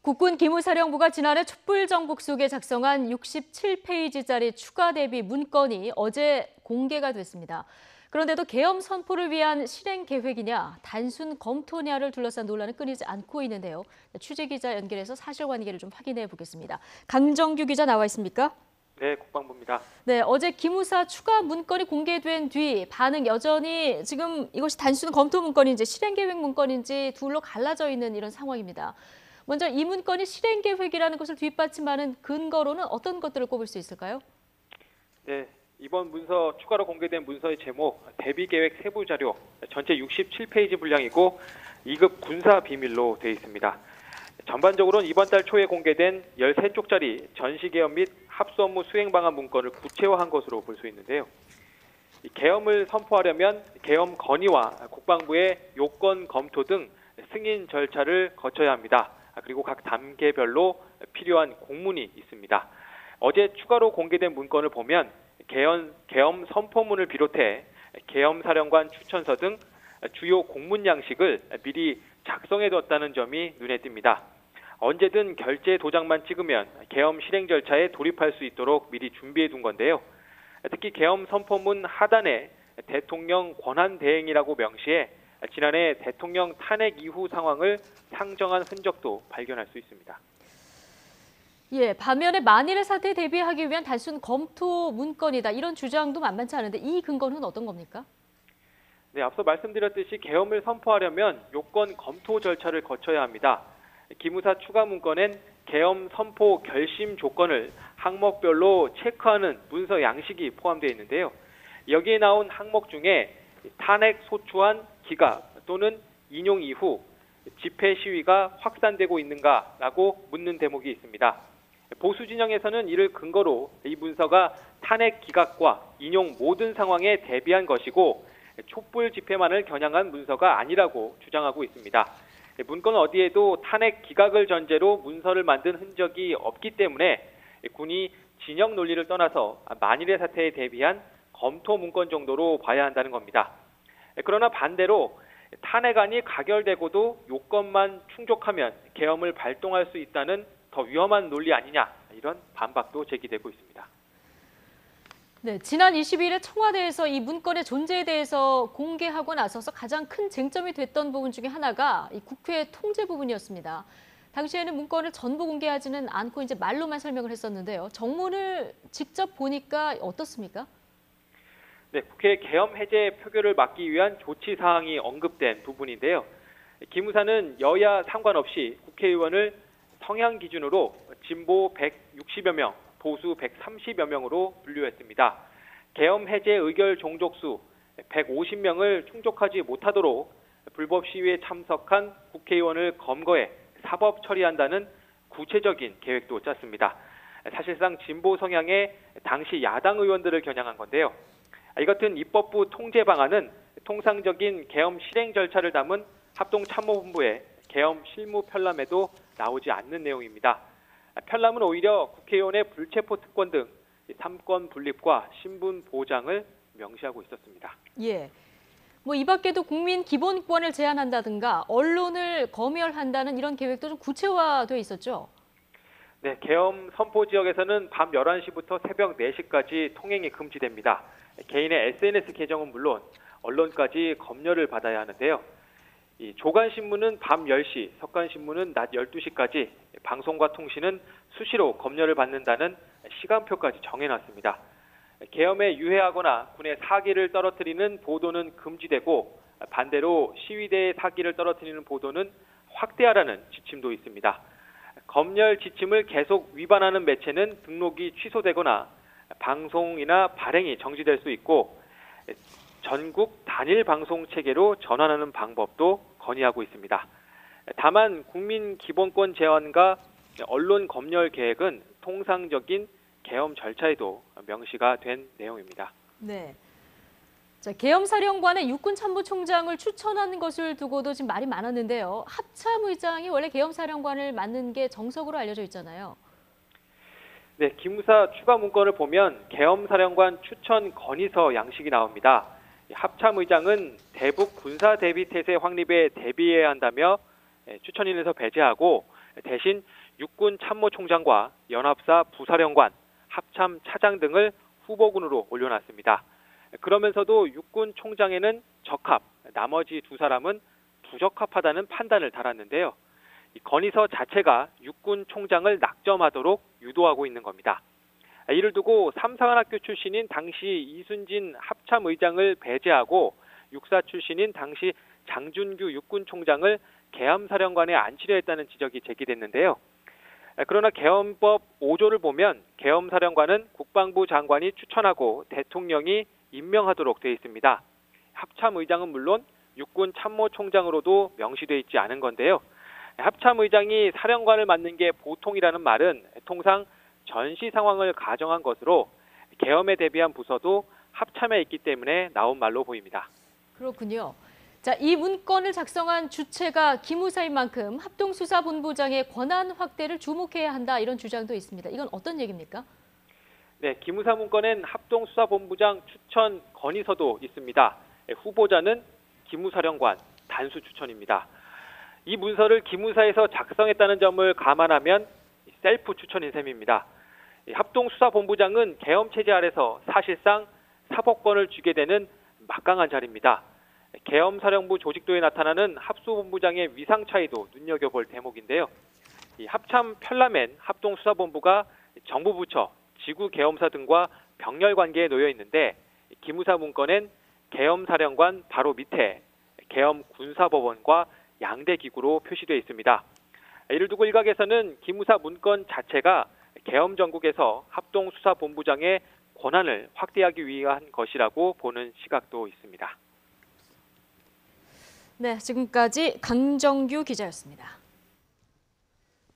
국군 기무사령부가 지난해 촛불정국 속에 작성한 67페이지짜리 추가 대비 문건이 어제 공개가 됐습니다. 그런데도 계엄 선포를 위한 실행 계획이냐, 단순 검토냐를 둘러싼 논란은 끊이지 않고 있는데요. 취재기자 연결해서 사실관계를 좀 확인해 보겠습니다. 강정규 기자 나와 있습니까? 네, 국방부입니다. 네, 어제 기무사 추가 문건이 공개된 뒤 반응 여전히 지금 이것이 단순 검토 문건인지 실행 계획 문건인지 둘로 갈라져 있는 이런 상황입니다. 먼저 이 문건이 실행 계획이라는 것을 뒷받침하는 근거로는 어떤 것들을 꼽을 수 있을까요? 네, 이번 문서 추가로 공개된 문서의 제목 대비 계획 세부 자료 전체 67페이지 분량이고 2급 군사 비밀로 되어 있습니다. 전반적으로는 이번 달 초에 공개된 13쪽짜리 전시계엄 및 합수 업무 수행 방안 문건을 구체화한 것으로 볼 수 있는데요. 이 계엄을 선포하려면 계엄 건의와 국방부의 요건 검토 등 승인 절차를 거쳐야 합니다. 그리고 각 단계별로 필요한 공문이 있습니다. 어제 추가로 공개된 문건을 보면 계엄 선포문을 비롯해 계엄 사령관 추천서 등 주요 공문 양식을 미리 작성해뒀다는 점이 눈에 띕니다. 언제든 결제 도장만 찍으면 계엄 실행 절차에 돌입할 수 있도록 미리 준비해둔 건데요. 특히 계엄 선포문 하단에 대통령 권한 대행이라고 명시해 지난해 대통령 탄핵 이후 상황을 상정한 흔적도 발견할 수 있습니다. 예, 반면에 만일의 사태에 대비하기 위한 단순 검토 문건이다. 이런 주장도 만만치 않은데 이 근거는 어떤 겁니까? 네, 앞서 말씀드렸듯이 계엄을 선포하려면 요건 검토 절차를 거쳐야 합니다. 기무사 추가 문건엔 계엄 선포 결심 조건을 항목별로 체크하는 문서 양식이 포함되어 있는데요. 여기에 나온 항목 중에 탄핵 소추안 기각 또는 인용 이후 집회 시위가 확산되고 있는가라고 묻는 대목이 있습니다. 보수 진영에서는 이를 근거로 이 문서가 탄핵 기각과 인용 모든 상황에 대비한 것이고 촛불 집회만을 겨냥한 문서가 아니라고 주장하고 있습니다. 문건 어디에도 탄핵 기각을 전제로 문서를 만든 흔적이 없기 때문에 군이 진영 논리를 떠나서 만일의 사태에 대비한 검토 문건 정도로 봐야 한다는 겁니다. 그러나 반대로 탄핵안이 가결되고도 요건만 충족하면 계엄을 발동할 수 있다는 더 위험한 논리 아니냐, 이런 반박도 제기되고 있습니다. 네, 지난 22일에 청와대에서 이 문건의 존재에 대해서 공개하고 나서서 가장 큰 쟁점이 됐던 부분 중에 하나가 이 국회 통제 부분이었습니다. 당시에는 문건을 전부 공개하지는 않고 이제 말로만 설명을 했었는데요. 정문을 직접 보니까 어떻습니까? 네, 국회 계엄 해제 표결을 막기 위한 조치 사항이 언급된 부분인데요. 기무사는 여야 상관없이 국회의원을 성향 기준으로 진보 160여 명, 보수 130여 명으로 분류했습니다. 계엄 해제 의결 종족수 150명을 충족하지 못하도록 불법 시위에 참석한 국회의원을 검거해 사법 처리한다는 구체적인 계획도 짰습니다. 사실상 진보 성향의 당시 야당 의원들을 겨냥한 건데요. 이 같은 입법부 통제 방안은 통상적인 계엄 실행 절차를 담은 합동참모본부의 계엄 실무 편람에도 나오지 않는 내용입니다. 편람은 오히려 국회의원의 불체포 특권 등 삼권 분립과 신분 보장을 명시하고 있었습니다. 예. 이 밖에도 국민 기본권을 제한한다든가 언론을 검열한다는 이런 계획도 좀 구체화돼 있었죠? 네, 계엄 선포 지역에서는 밤 11시부터 새벽 4시까지 통행이 금지됩니다. 개인의 SNS 계정은 물론 언론까지 검열을 받아야 하는데요. 이 조간신문은 밤 10시, 석간신문은 낮 12시까지, 방송과 통신은 수시로 검열을 받는다는 시간표까지 정해놨습니다. 계엄에 유해하거나 군의 사기를 떨어뜨리는 보도는 금지되고 반대로 시위대의 사기를 떨어뜨리는 보도는 확대하라는 지침도 있습니다. 검열 지침을 계속 위반하는 매체는 등록이 취소되거나 방송이나 발행이 정지될 수 있고 전국 단일 방송 체계로 전환하는 방법도 건의하고 있습니다. 다만 국민 기본권 제한과 언론 검열 계획은 통상적인 계엄 절차에도 명시가 된 내용입니다. 네. 자, 계엄사령관의 육군참모총장을 추천하는 것을 두고도 지금 말이 많았는데요. 합참의장이 원래 계엄사령관을 맡는 게 정석으로 알려져 있잖아요. 네, 기무사 추가 문건을 보면 계엄사령관 추천 건의서 양식이 나옵니다. 합참의장은 대북 군사 대비 태세 확립에 대비해야 한다며 추천인에서 배제하고 대신 육군 참모총장과 연합사 부사령관, 합참 차장 등을 후보군으로 올려놨습니다. 그러면서도 육군 총장에는 적합, 나머지 두 사람은 부적합하다는 판단을 달았는데요. 이 건의서 자체가 육군 총장을 낙점하도록 유도하고 있는 겁니다. 이를 두고 삼사관학교 출신인 당시 이순진 합참의장을 배제하고 육사 출신인 당시 장준규 육군총장을 계엄사령관에 앉히려 했다는 지적이 제기됐는데요. 그러나 계엄법 5조를 보면 계엄사령관은 국방부 장관이 추천하고 대통령이 임명하도록 되어 있습니다. 합참의장은 물론 육군 참모총장으로도 명시되어 있지 않은 건데요. 합참의장이 사령관을 맡는 게 보통이라는 말은 통상 전시 상황을 가정한 것으로 계엄에 대비한 부서도 합참에 있기 때문에 나온 말로 보입니다. 그렇군요. 자, 이 문건을 작성한 주체가 기무사인 만큼 합동수사본부장의 권한 확대를 주목해야 한다 이런 주장도 있습니다. 이건 어떤 얘기입니까? 네, 기무사 문건엔 합동수사본부장 추천 건의서도 있습니다. 후보자는 기무사령관 단수 추천입니다. 이 문서를 기무사에서 작성했다는 점을 감안하면 셀프 추천인 셈입니다. 합동수사본부장은 계엄체제 아래서 사실상 사법권을 쥐게 되는 막강한 자리입니다. 계엄사령부 조직도에 나타나는 합수본부장의 위상 차이도 눈여겨볼 대목인데요. 이 합참 편람엔 합동수사본부가 정부 부처, 지구계엄사 등과 병렬 관계에 놓여 있는데 기무사 문건엔 계엄사령관 바로 밑에 계엄군사법원과 양대기구로 표시되어 있습니다. 이를 두고 일각에서는 기무사 문건 자체가 계엄 정국에서 합동수사본부장의 권한을 확대하기 위한 것이라고 보는 시각도 있습니다. 네, 지금까지 강정규 기자였습니다.